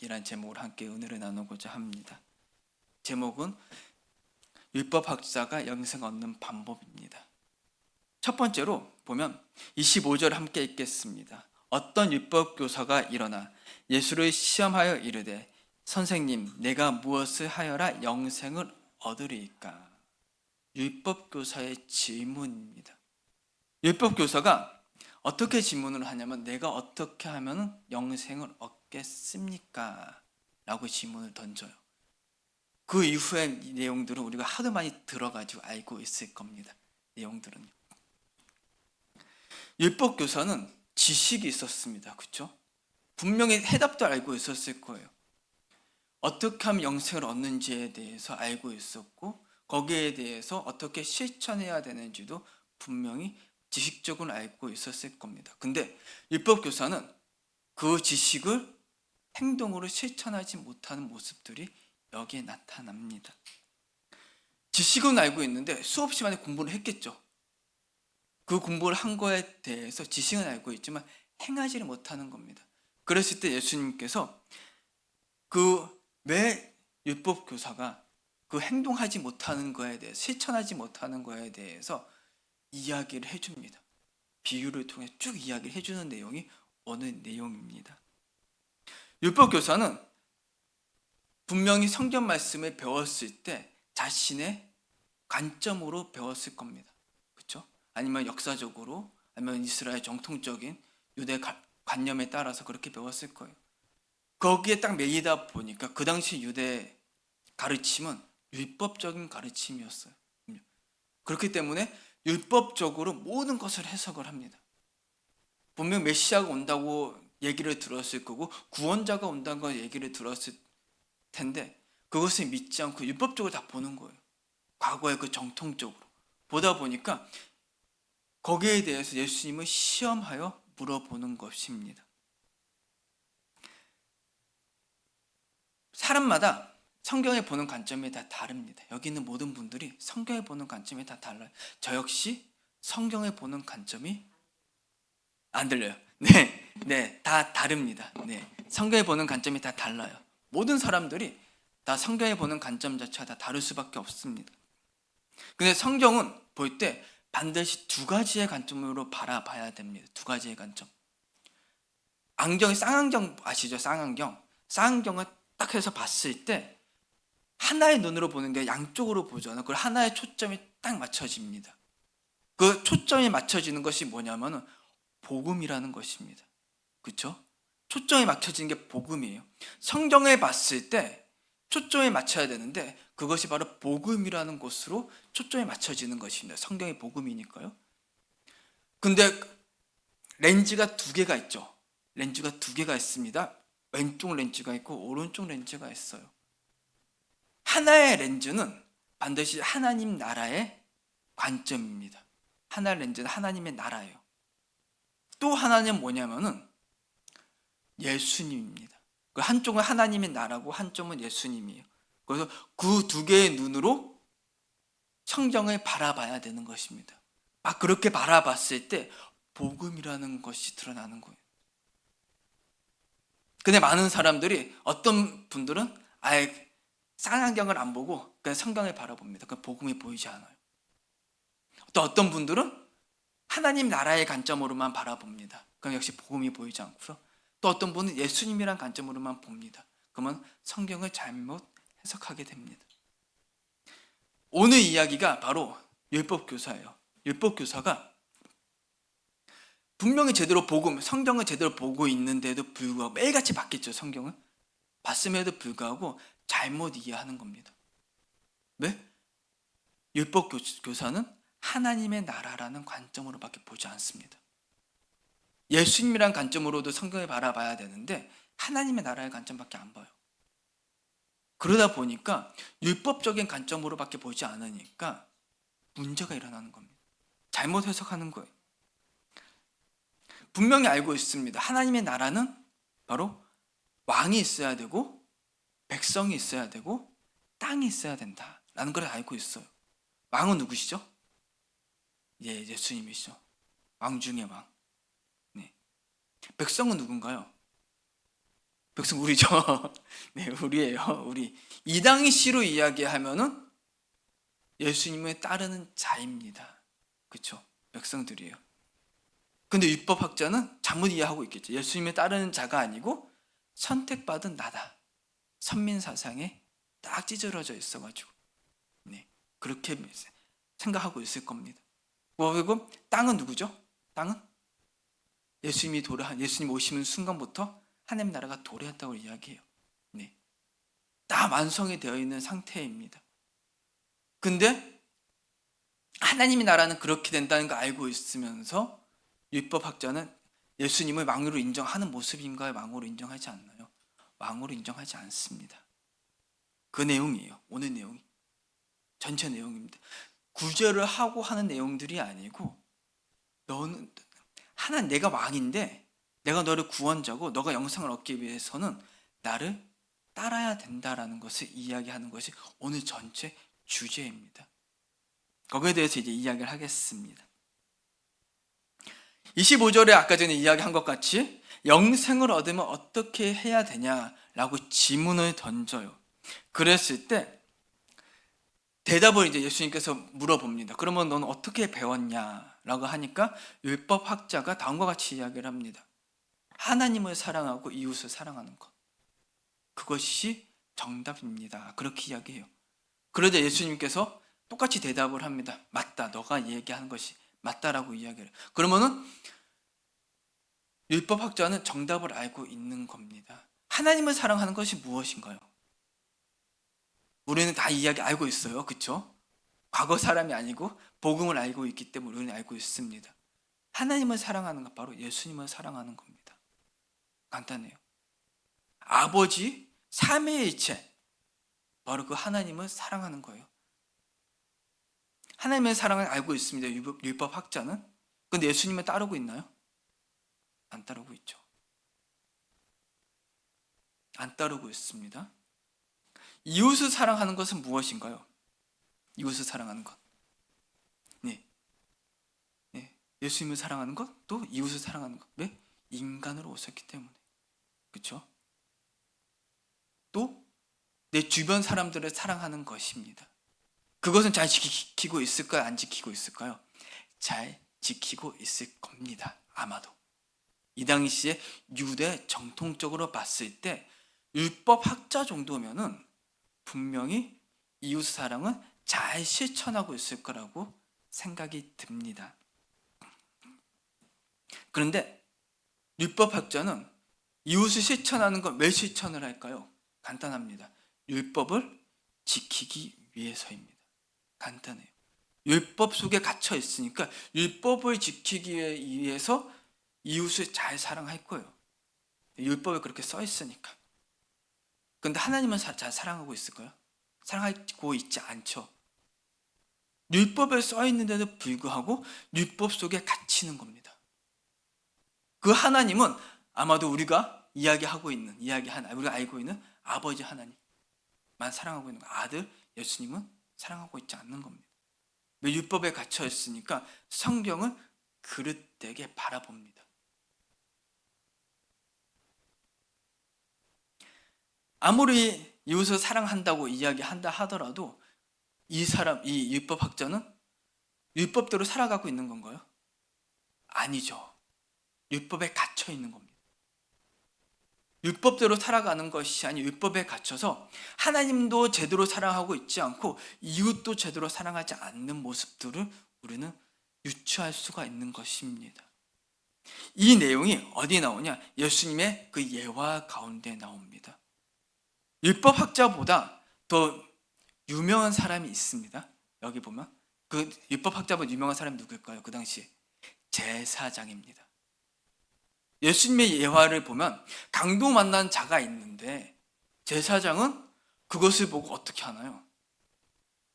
이란 제목으로 함께 은혜를 나누고자 합니다. 제목은 율법학자가 영생 얻는 방법입니다. 첫 번째로 보면 25절 함께 읽겠습니다. 어떤 율법교사가 일어나 예수를 시험하여 이르되 선생님 내가 무엇을 하여라 영생을 얻으리이까. 율법교사의 질문입니다. 율법교사가 어떻게 질문을 하냐면 내가 어떻게 하면 영생을 얻겠습니까? 라고 질문을 던져요. 그 이후의 내용들은 우리가 하도 많이 들어가지고 알고 있을 겁니다. 내용들은요. 율법교사는 지식이 있었습니다. 그렇죠? 분명히 해답도 알고 있었을 거예요. 어떻게 하면 영생을 얻는지에 대해서 알고 있었고 거기에 대해서 어떻게 실천해야 되는지도 분명히 지식적으로 알고 있었을 겁니다. 근데 율법교사는 그 지식을 행동으로 실천하지 못하는 모습들이 여기에 나타납니다. 지식은 알고 있는데 수없이 많이 공부를 했겠죠. 그 공부를 한 거에 대해서 지식은 알고 있지만 행하지를 못하는 겁니다. 그랬을 때 예수님께서 왜 율법교사가 그 행동하지 못하는 거에 대해서 실천하지 못하는 거에 대해서 이야기를 해줍니다. 비유를 통해 쭉 이야기를 해주는 내용이 오늘 내용입니다. 율법교사는 분명히 성경 말씀을 배웠을 때 자신의 관점으로 배웠을 겁니다. 그렇죠? 아니면 역사적으로, 아니면 이스라엘 정통적인 유대 관념에 따라서 그렇게 배웠을 거예요. 거기에 딱 매이다 보니까 그 당시 유대 가르침은 율법적인 가르침이었어요. 그렇기 때문에 율법적으로 모든 것을 해석을 합니다. 분명 메시아가 온다고 얘기를 들었을 거고 구원자가 온다고 얘기를 들었을 텐데 그것을 믿지 않고 율법적으로 다 보는 거예요. 과거의 그 정통적으로 보다 보니까 거기에 대해서 예수님을 시험하여 물어보는 것입니다. 사람마다 성경에 보는 관점이 다 다릅니다. 여기 있는 모든 분들이 성경에 보는 관점이 다 달라요. 저 역시 성경에 보는 관점이 안 들려요. 네, 다 다릅니다. 네, 성경에 보는 관점이 다 달라요. 모든 사람들이 다 성경에 보는 관점 자체가 다 다를 수밖에 없습니다. 근데 성경은 볼 때 반드시 두 가지의 관점으로 바라봐야 됩니다. 두 가지의 관점. 안경이 쌍안경 아시죠? 쌍안경. 쌍안경을 딱 해서 봤을 때 하나의 눈으로 보는 게 양쪽으로 보잖아요. 그 하나의 초점이 딱 맞춰집니다. 그 초점이 맞춰지는 것이 뭐냐면은 복음이라는 것입니다. 그렇죠? 초점이 맞춰지는 게 복음이에요. 성경을 봤을 때 초점이 맞춰야 되는데 그것이 바로 복음이라는 곳으로 초점이 맞춰지는 것입니다. 성경이 복음이니까요. 근데 렌즈가 두 개가 있죠. 렌즈가 두 개가 있습니다. 왼쪽 렌즈가 있고 오른쪽 렌즈가 있어요. 하나의 렌즈는 반드시 하나님 나라의 관점입니다. 하나의 렌즈는 하나님의 나라예요. 또 하나는 뭐냐면은 예수님입니다. 그 한쪽은 하나님의 나라고 한쪽은 예수님이에요. 그래서 그 두 개의 눈으로 성경을 바라봐야 되는 것입니다. 막 그렇게 바라봤을 때 복음이라는 것이 드러나는 거예요. 근데 많은 사람들이 어떤 분들은 아예 쌍안경을 안 보고 그냥 성경을 바라봅니다. 그 복음이 보이지 않아요. 또 어떤 분들은 하나님 나라의 관점으로만 바라봅니다. 그럼 역시 복음이 보이지 않고요. 또 어떤 분은 예수님이란 관점으로만 봅니다. 그러면 성경을 잘못 해석하게 됩니다. 오늘 이야기가 바로 율법교사예요. 율법교사가 분명히 제대로 성경을 제대로 보고 있는데도 불구하고 매일같이 봤겠죠. 성경을 봤음에도 불구하고 잘못 이해하는 겁니다. 왜? 율법교사는 하나님의 나라라는 관점으로밖에 보지 않습니다. 예수님이란 관점으로도 성경을 바라봐야 되는데 하나님의 나라의 관점밖에 안 봐요. 그러다 보니까 율법적인 관점으로밖에 보지 않으니까 문제가 일어나는 겁니다. 잘못 해석하는 거예요. 분명히 알고 있습니다. 하나님의 나라는 바로 왕이 있어야 되고 백성이 있어야 되고 땅이 있어야 된다라는 걸 알고 있어요. 왕은 누구시죠? 예수님이시죠. 왕 중의 왕. 네. 백성은 누군가요? 백성 우리죠. 네, 우리예요. 우리. 이당희 씨로 이야기하면은 예수님을 따르는 자입니다. 그렇죠? 백성들이에요. 근데 율법학자는 잘못 이해하고 있겠죠. 예수님을 따르는 자가 아니고 선택받은 나다. 선민 사상에 딱 찌들어져 있어가지고, 네, 그렇게 생각하고 있을 겁니다. 그리고 땅은 누구죠? 땅은 예수님 오시는 순간부터 하나님 나라가 도래했다고 이야기해요. 네, 다 완성이 되어 있는 상태입니다. 근데 하나님의 나라는 그렇게 된다는 거 알고 있으면서 율법학자는 예수님을 왕으로 인정하는 모습인가요? 왕으로 인정하지 않나요? 왕으로 인정하지 않습니다. 그 내용이에요. 오늘 내용이. 전체 내용입니다. 구제를 하고 하는 내용들이 아니고, 너는 내가 왕인데 내가 너를 구원자고 너가 영생을 얻기 위해서는 나를 따라야 된다라는 것을 이야기하는 것이 오늘 전체 주제입니다. 거기에 대해서 이제 이야기를 하겠습니다. 25절에 아까 전에 이야기한 것 같이 영생을 얻으면 어떻게 해야 되냐라고 질문을 던져요. 그랬을 때 대답을 이제 예수님께서 물어봅니다. 그러면 너는 어떻게 배웠냐라고 하니까 율법학자가 다음과 같이 이야기를 합니다. 하나님을 사랑하고 이웃을 사랑하는 것. 그것이 정답입니다. 그렇게 이야기해요. 그러자 예수님께서 똑같이 대답을 합니다. 맞다. 너가 얘기하는 것이 맞다라고 이야기를 해요. 그러면은 율법학자는 정답을 알고 있는 겁니다. 하나님을 사랑하는 것이 무엇인가요? 우리는 다 이야기 알고 있어요. 그렇죠? 과거 사람이 아니고 복음을 알고 있기 때문에 우리는 알고 있습니다. 하나님을 사랑하는 것, 바로 예수님을 사랑하는 겁니다. 간단해요. 아버지 삼위일체, 바로 그 하나님을 사랑하는 거예요. 하나님의 사랑을 알고 있습니다. 율법학자는. 그런데 예수님을 따르고 있나요? 안 따르고 있죠. 안 따르고 있습니다. 이웃을 사랑하는 것은 무엇인가요? 이웃을 사랑하는 것. 네. 네. 예수님을 사랑하는 것, 또 이웃을 사랑하는 것. 왜? 인간으로 오셨기 때문에. 그렇죠? 또 내 주변 사람들을 사랑하는 것입니다. 그것은 잘 지키고 있을까요? 안 지키고 있을까요? 잘 지키고 있을 겁니다. 아마도. 이 당시에 유대 정통적으로 봤을 때 율법학자 정도면은 분명히 이웃 사랑은 잘 실천하고 있을 거라고 생각이 듭니다. 그런데 율법학자는 이웃을 실천하는 걸 왜 실천을 할까요? 간단합니다. 율법을 지키기 위해서입니다. 간단해요. 율법 속에 갇혀 있으니까 율법을 지키기 위해서 이웃을 잘 사랑할 거예요. 율법에 그렇게 써 있으니까. 그런데 하나님은 잘 사랑하고 있을까요? 사랑하고 있지 않죠. 율법에 써 있는데도 불구하고 율법 속에 갇히는 겁니다. 그 하나님은 아마도 우리가 우리가 알고 있는 아버지 하나님만 사랑하고 있는 거. 아들 예수님은 사랑하고 있지 않는 겁니다. 왜? 율법에 갇혀 있으니까 성경을 그릇되게 바라봅니다. 아무리 이웃을 사랑한다고 이야기한다 하더라도 이 율법학자는 율법대로 살아가고 있는 건가요? 아니죠. 율법에 갇혀 있는 겁니다. 율법대로 살아가는 것이 아니 율법에 갇혀서 하나님도 제대로 사랑하고 있지 않고 이웃도 제대로 사랑하지 않는 모습들을 우리는 유추할 수가 있는 것입니다. 이 내용이 어디 나오냐? 예수님의 그 예화 가운데 나옵니다. 율법학자보다 더 유명한 사람이 있습니다. 여기 보면 그 율법학자보다 유명한 사람이 누구일까요? 그 당시에 제사장입니다. 예수님의 예화를 보면 강도 만난 자가 있는데 제사장은 그것을 보고 어떻게 하나요?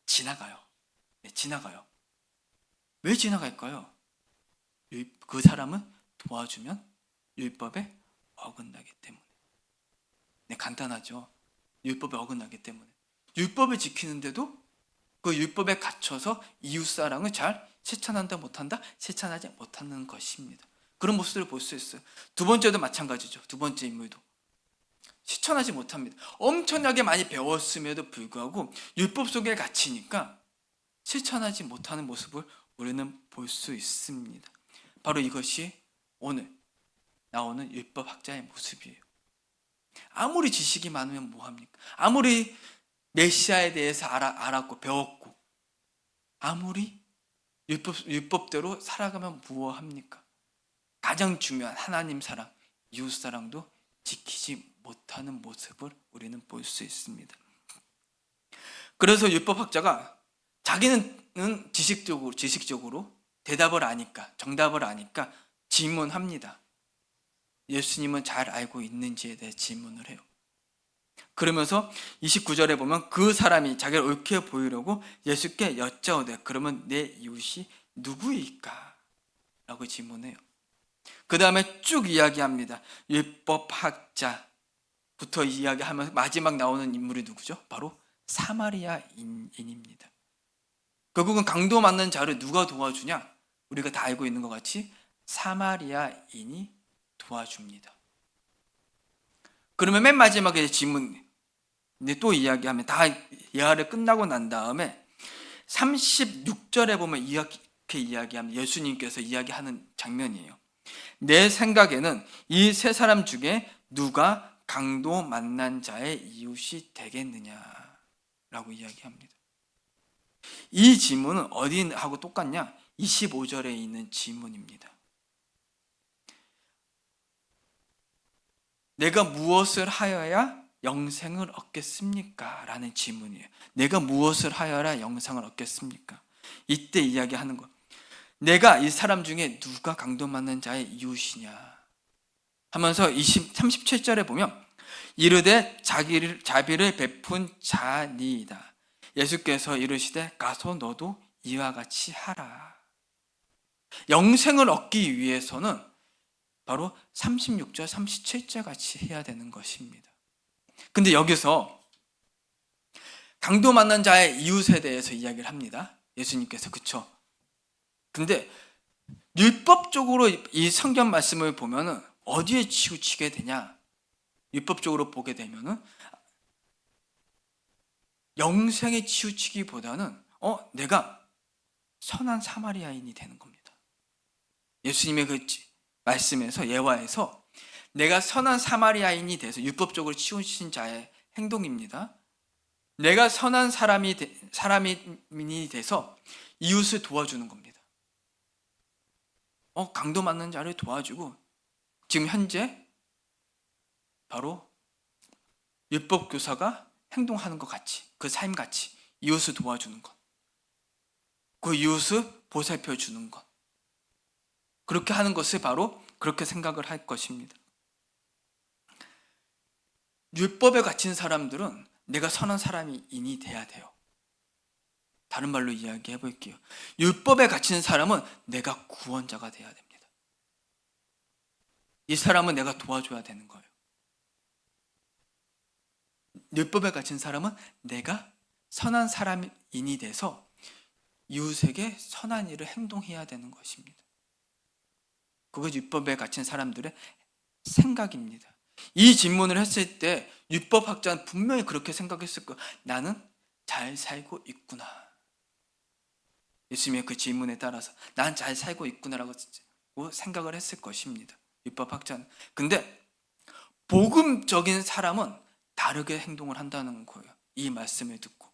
지나가요. 네, 지나가요. 왜 지나갈까요? 그 사람은 도와주면 율법에 어긋나기 때문에. 네, 간단하죠. 율법에 어긋나기 때문에. 율법을 지키는데도 그 율법에 갇혀서 이웃사랑을 잘 실천한다 못한다? 실천하지 못하는 것입니다. 그런 모습을 볼 수 있어요. 두 번째도 마찬가지죠. 두 번째 인물도. 실천하지 못합니다. 엄청나게 많이 배웠음에도 불구하고 율법 속에 갇히니까 실천하지 못하는 모습을 우리는 볼 수 있습니다. 바로 이것이 오늘 나오는 율법학자의 모습이에요. 아무리 지식이 많으면 뭐합니까? 아무리 메시아에 대해서 알았고 배웠고 아무리 율법대로 살아가면 무엇합니까? 가장 중요한 하나님 사랑, 이웃 사랑도 지키지 못하는 모습을 우리는 볼 수 있습니다. 그래서 율법학자가 자기는 지식적으로 대답을 아니까, 정답을 아니까 질문합니다. 예수님은 잘 알고 있는지에 대해 질문을 해요. 그러면서 29절에 보면 그 사람이 자기를 옳게 보이려고 예수께 여짜오되 그러면 내 이웃이 누구일까? 라고 질문해요. 그 다음에 쭉 이야기합니다. 율법학자부터 이야기하면서 마지막 나오는 인물이 누구죠? 바로 사마리아인입니다. 결국은 강도 맞는 자를 누가 도와주냐? 우리가 다 알고 있는 것 같이 사마리아인이 도와줍니다. 그러면 맨 마지막에 질문 또 이야기하면 다 예화를 끝나고 난 다음에 36절에 보면 이렇게 이야기합니다. 예수님께서 이야기하는 장면이에요. 내 생각에는 이 세 사람 중에 누가 강도 만난 자의 이웃이 되겠느냐라고 이야기합니다. 이 질문은 어디하고 똑같냐? 25절에 있는 질문입니다. 내가 무엇을 하여야 영생을 얻겠습니까? 라는 질문이에요. 내가 무엇을 하여야 영생을 얻겠습니까? 이때 이야기하는 것. 내가 이 사람 중에 누가 강도 맞는 자의 이웃이냐 하면서 37절에 보면 이르되 자비를 베푼 자니이다. 예수께서 이르시되 가서 너도 이와 같이 하라. 영생을 얻기 위해서는 바로 36절, 37절 같이 해야 되는 것입니다. 근데 여기서 강도 만난 자의 이웃에 대해서 이야기를 합니다. 예수님께서 그쵸? 근데 율법적으로 이 성경 말씀을 보면은 어디에 치우치게 되냐? 율법적으로 보게 되면은 영생에 치우치기보다는 내가 선한 사마리아인이 되는 겁니다. 예수님의 그 말씀에서 예화에서 내가 선한 사마리아인이 돼서 율법적으로 치우친 자의 행동입니다. 내가 선한 사람이 돼서 이웃을 도와주는 겁니다. 강도 맞는 자를 도와주고 지금 현재 바로 율법 교사가 행동하는 것 같이 그 삶 같이 이웃을 도와주는 것, 그 이웃을 보살펴 주는 것, 그렇게 하는 것을 바로 그렇게 생각을 할 것입니다. 율법에 갇힌 사람들은 내가 선한 사람인이 돼야 돼요. 다른 말로 이야기해 볼게요. 율법에 갇힌 사람은 내가 구원자가 돼야 됩니다. 이 사람은 내가 도와줘야 되는 거예요. 율법에 갇힌 사람은 내가 선한 사람인이 돼서 이웃에게 선한 일을 행동해야 되는 것입니다. 그것이 율법에 갇힌 사람들의 생각입니다. 이 질문을 했을 때 율법학자는 분명히 그렇게 생각했을 거예요. 나는 잘 살고 있구나. 예수님의 그 질문에 따라서 난 잘 살고 있구나라고 생각을 했을 것입니다. 율법학자는. 근데 복음적인 사람은 다르게 행동을 한다는 거예요. 이 말씀을 듣고.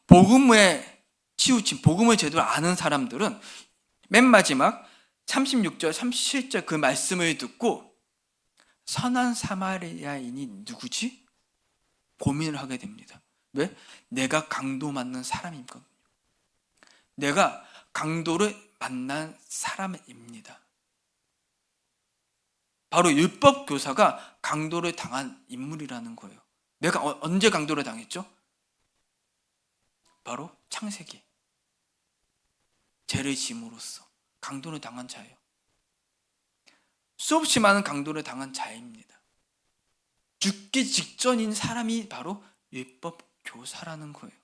복음에 치우친, 복음을 제대로 아는 사람들은 맨 마지막 36절, 37절 그 말씀을 듣고 선한 사마리아인이 누구지? 고민을 하게 됩니다. 왜? 내가 강도 맞는 사람이거든요. 내가 강도를 만난 사람입니다. 바로 율법 교사가 강도를 당한 인물이라는 거예요. 내가 언제 강도를 당했죠? 바로 창세기. 죄를 짐으로써 강도를 당한 자예요. 수없이 많은 강도를 당한 자입니다. 죽기 직전인 사람이 바로 율법 교사라는 거예요.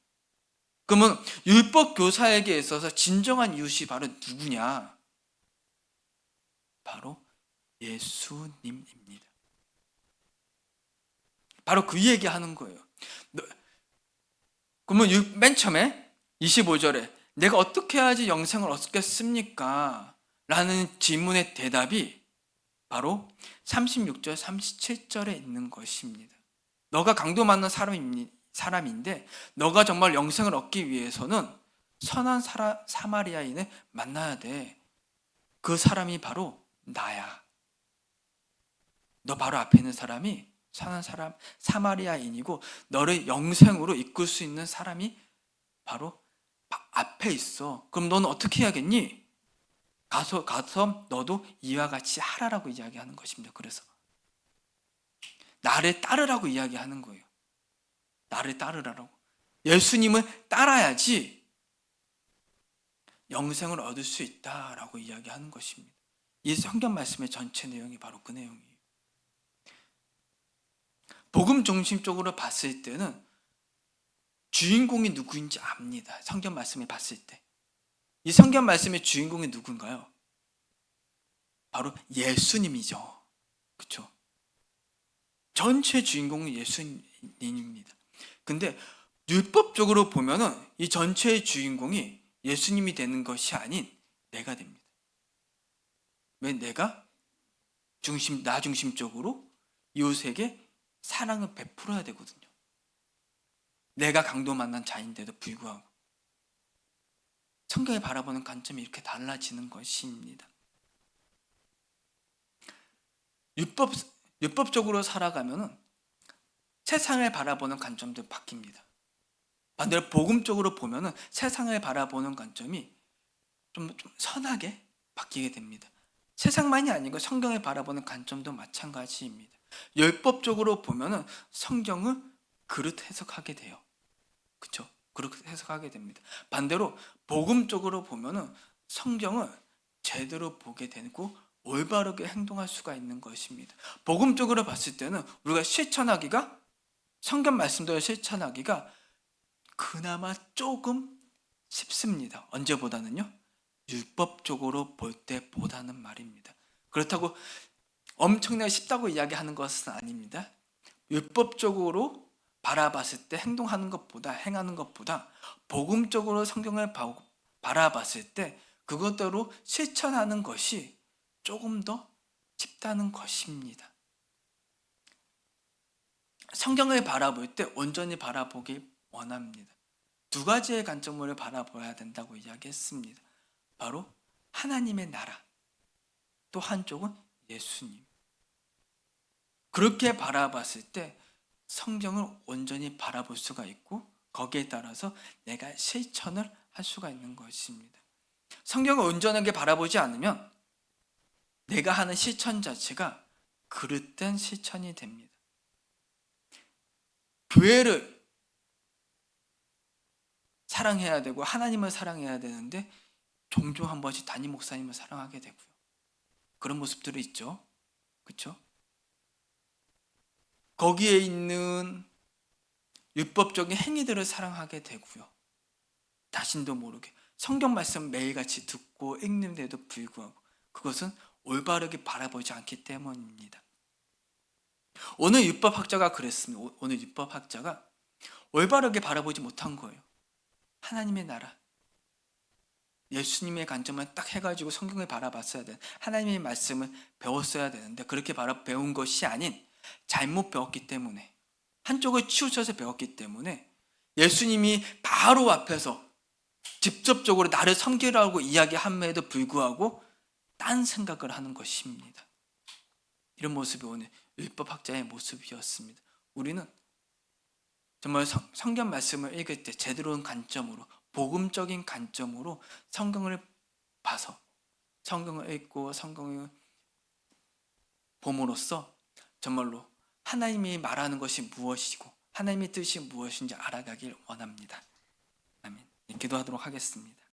그러면 율법 교사에게 있어서 진정한 이웃이 바로 누구냐? 바로 예수님입니다. 바로 그 얘기하는 거예요. 그러면 맨 처음에 25절에 내가 어떻게 해야지 영생을 얻겠습니까? 라는 질문의 대답이 바로 36절, 37절에 있는 것입니다. 너가 강도 맞는 사람인데 너가 정말 영생을 얻기 위해서는 선한 사마리아인을 만나야 돼. 그 사람이 바로 나야. 너 바로 앞에 있는 사람이 선한 사람 사마리아인이고 너를 영생으로 이끌 수 있는 사람이 바로 앞에 있어. 그럼 너는 어떻게 해야겠니? 가서 너도 이와 같이 하라라고 이야기하는 것입니다. 그래서 나를 따르라고 이야기하는 거예요. 나를 따르라고. 예수님을 따라야지 영생을 얻을 수 있다라고 이야기하는 것입니다. 이 성경 말씀의 전체 내용이 바로 그 내용이에요. 복음 중심적으로 봤을 때는 주인공이 누구인지 압니다. 성경 말씀을 봤을 때. 이 성경 말씀의 주인공이 누군가요? 바로 예수님이죠. 그렇죠? 전체 주인공은 예수님입니다. 근데 율법적으로 보면은 이 전체의 주인공이 예수님이 되는 것이 아닌 내가 됩니다. 왜 내가 나 중심적으로 이웃에게 사랑을 베풀어야 되거든요. 내가 강도 만난 자인데도 불구하고 성경을 바라보는 관점이 이렇게 달라지는 것입니다. 율법적으로 살아가면은 세상을 바라보는 관점도 바뀝니다. 반대로 복음적으로 보면은 세상을 바라보는 관점이 좀 선하게 바뀌게 됩니다. 세상만이 아니고 성경을 바라보는 관점도 마찬가지입니다. 율법적으로 보면은 성경을 그릇 해석하게 돼요. 그렇죠? 그렇게 해석하게 됩니다. 반대로 복음적으로 보면은 성경을 제대로 보게 되고 올바르게 행동할 수가 있는 것입니다. 복음적으로 봤을 때는 우리가 실천하기가 성경 말씀대로 실천하기가 그나마 조금 쉽습니다. 언제보다는요? 율법적으로 볼 때보다는 말입니다. 그렇다고 엄청나게 쉽다고 이야기하는 것은 아닙니다. 율법적으로 바라봤을 때 행동하는 것보다 행하는 것보다 복음적으로 성경을 바라봤을 때 그것대로 실천하는 것이 조금 더 쉽다는 것입니다. 성경을 바라볼 때 온전히 바라보기 원합니다. 두 가지의 관점으로 바라봐야 된다고 이야기했습니다. 바로 하나님의 나라, 또 한쪽은 예수님. 그렇게 바라봤을 때 성경을 온전히 바라볼 수가 있고 거기에 따라서 내가 실천을 할 수가 있는 것입니다. 성경을 온전하게 바라보지 않으면 내가 하는 실천 자체가 그릇된 실천이 됩니다. 교회를 사랑해야 되고 하나님을 사랑해야 되는데 종종 한 번씩 담임 목사님을 사랑하게 되고요. 그런 모습들이 있죠. 그렇죠? 거기에 있는 율법적인 행위들을 사랑하게 되고요. 자신도 모르게 성경 말씀 매일같이 듣고 읽는데도 불구하고 그것은 올바르게 바라보지 않기 때문입니다. 오늘 율법학자가 그랬습니다. 오늘 율법학자가 올바르게 바라보지 못한 거예요. 하나님의 나라, 예수님의 관점을 딱 해가지고 성경을 바라봤어야 돼. 하나님의 말씀을 배웠어야 되는데 그렇게 배운 것이 아닌 잘못 배웠기 때문에 한쪽을 치우쳐서 배웠기 때문에 예수님이 바로 앞에서 직접적으로 나를 섬기라고 이야기함에도 불구하고 딴 생각을 하는 것입니다. 이런 모습이 오늘 율법학자의 모습이었습니다. 우리는 정말 성경 말씀을 읽을 때 제대로 된 관점으로 복음적인 관점으로 성경을 봐서 성경을 읽고 성경을 봄으로써 정말로 하나님이 말하는 것이 무엇이고 하나님의 뜻이 무엇인지 알아가길 원합니다. 아멘. 기도하도록 하겠습니다.